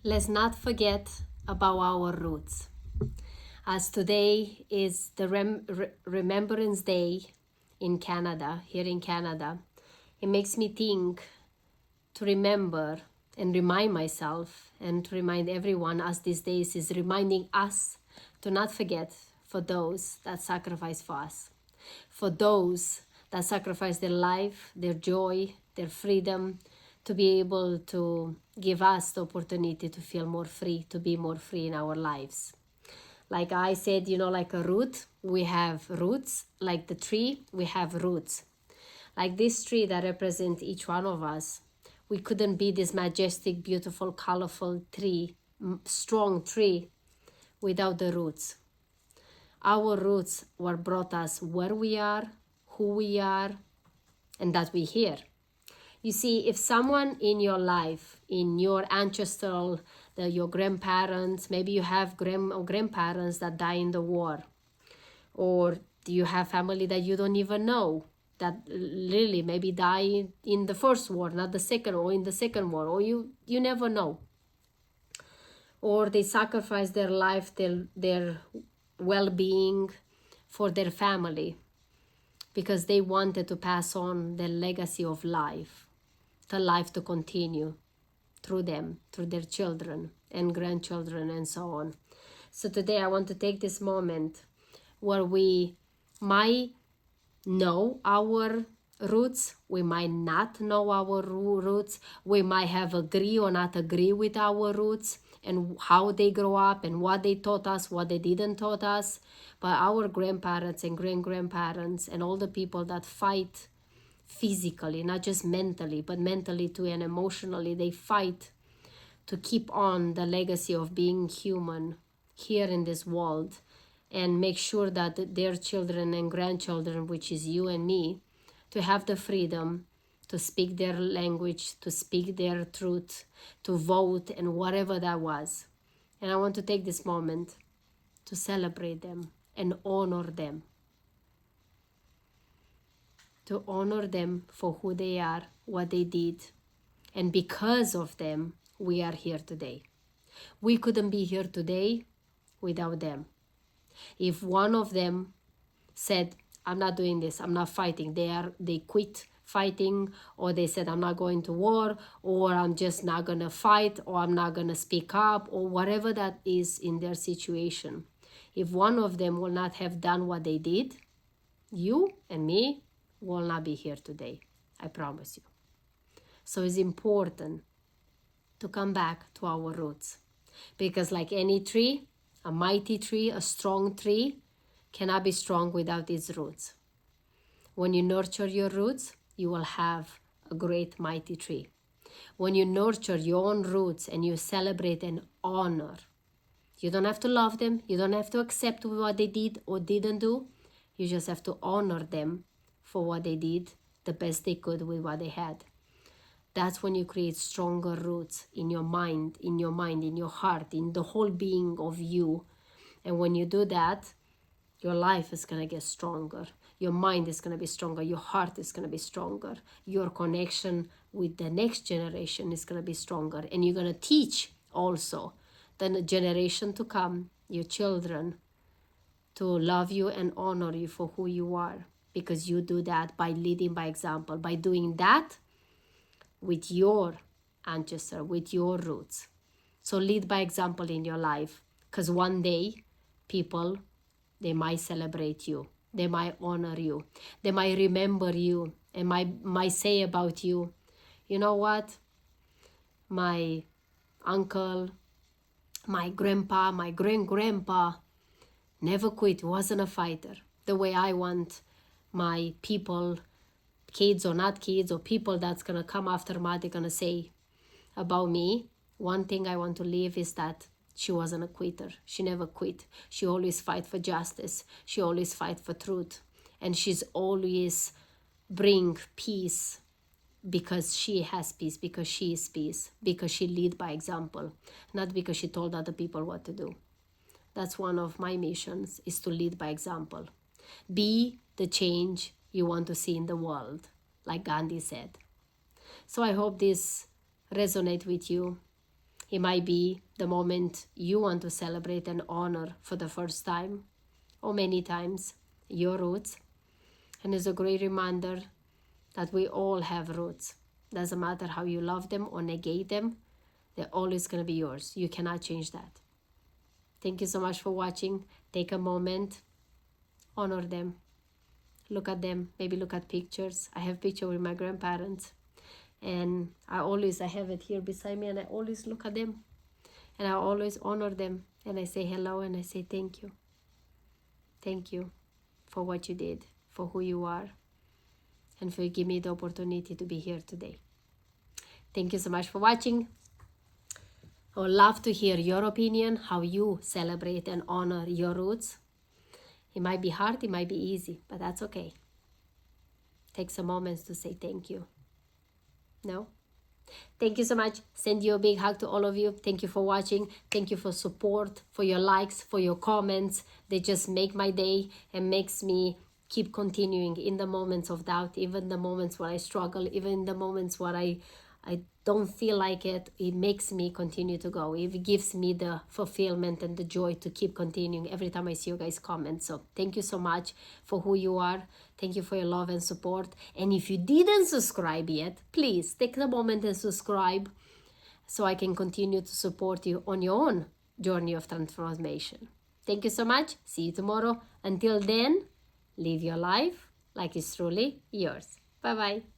Let's not forget about our roots. As today is the Remembrance Day in Canada, here in Canada, it makes me think to remember and remind myself and to remind everyone, as these days is reminding us to not forget for those that sacrifice for us, for those that sacrifice their life, their joy, their freedom, to be able to give us the opportunity to feel more free, to be more free in our lives. Like I said, like a root, we have roots. Like the tree, we have roots. Like this tree that represents each one of us. We couldn't be this majestic, beautiful, colorful tree, strong tree, without the roots. Our roots were brought us where we are, who we are, and that we're here. You see, if someone in your life, in your ancestral, your grandparents, maybe you have grandparents that died in the war, or you have family that you don't even know that really maybe died in the first war, not the second, or in the second war, or you never know. Or they sacrifice their life, their well-being for their family because they wanted to pass on the legacy of life, the life to continue through them, through their children and grandchildren and so on. So today I want to take this moment where we might know our roots, we might not know our roots, we might have agree or not agree with our roots and how they grow up and what they taught us, what they didn't taught us. But our grandparents and great-grandparents and all the people that fight physically, not just mentally, but mentally too and emotionally, they fight to keep on the legacy of being human here in this world and make sure that their children and grandchildren, which is you and me, to have the freedom to speak their language, to speak their truth, to vote, and whatever that was. And I want to take this moment to celebrate them and honor them. To honor them for who they are, what they did, and because of them, we are here today. We couldn't be here today without them. If one of them said, I'm not doing this, I'm not fighting, they quit fighting, or they said, I'm not going to war, or I'm just not gonna fight, or I'm not gonna speak up, or whatever that is in their situation. If one of them will not have done what they did, you and me will not be here today, I promise you. So it's important to come back to our roots, because like any tree, a mighty tree, a strong tree, cannot be strong without its roots. When you nurture your roots, you will have a great mighty tree. When you nurture your own roots and you celebrate and honor, you don't have to love them, you don't have to accept what they did or didn't do, you just have to honor them for what they did, the best they could with what they had. That's when you create stronger roots in your mind, in your heart, in the whole being of you. And when you do that, your life is going to get stronger. Your mind is going to be stronger. Your heart is going to be stronger. Your connection with the next generation is going to be stronger. And you're going to teach also the generation to come, your children, to love you and honor you for who you are. Because you do that by leading by example, by doing that with your ancestor, with your roots. So lead by example in your life, because one day people, they might celebrate you, they might honor you, they might remember you, and might say about you, you know what, my uncle, my grandpa, my great-grandpa never quit, wasn't a fighter, the way I want my people, kids or not kids, or people that's going to come after me, they're going to say about me. One thing I want to leave is that she wasn't a quitter. She never quit. She always fight for justice. She always fight for truth. And she's always bring peace, because she has peace, because she is peace, because she lead by example, not because she told other people what to do. That's one of my missions, is to lead by example. Be the change you want to see in the world, like Gandhi said. So I hope this resonates with you. It might be the moment you want to celebrate and honor for the first time or many times your roots. And it's a great reminder that we all have roots. Doesn't matter how you love them or negate them, they're always going to be yours. You cannot change that. Thank you so much for watching. Take a moment, honor them, look at them, maybe look at pictures. I have picture with my grandparents, and I have it here beside me, and I always look at them, and I always honor them, and I say hello, and I say thank you. Thank you for what you did, for who you are, and for giving me the opportunity to be here today. Thank you so much for watching. I would love to hear your opinion, how you celebrate and honor your roots. It might be hard, it might be easy, but that's okay. Take some moments to say thank you. No? Thank you so much. Send you a big hug to all of you. Thank you for watching. Thank you for support, for your likes, for your comments. They just make my day and makes me keep continuing in the moments of doubt, even the moments where I struggle, even the moments where I don't feel like it. It makes me continue to go. It gives me the fulfillment and the joy to keep continuing every time I see you guys comment. So thank you so much for who you are. Thank you for your love and support. And if you didn't subscribe yet, please take the moment and subscribe so I can continue to support you on your own journey of transformation. Thank you so much. See you tomorrow. Until then, live your life like it's truly yours. Bye-bye.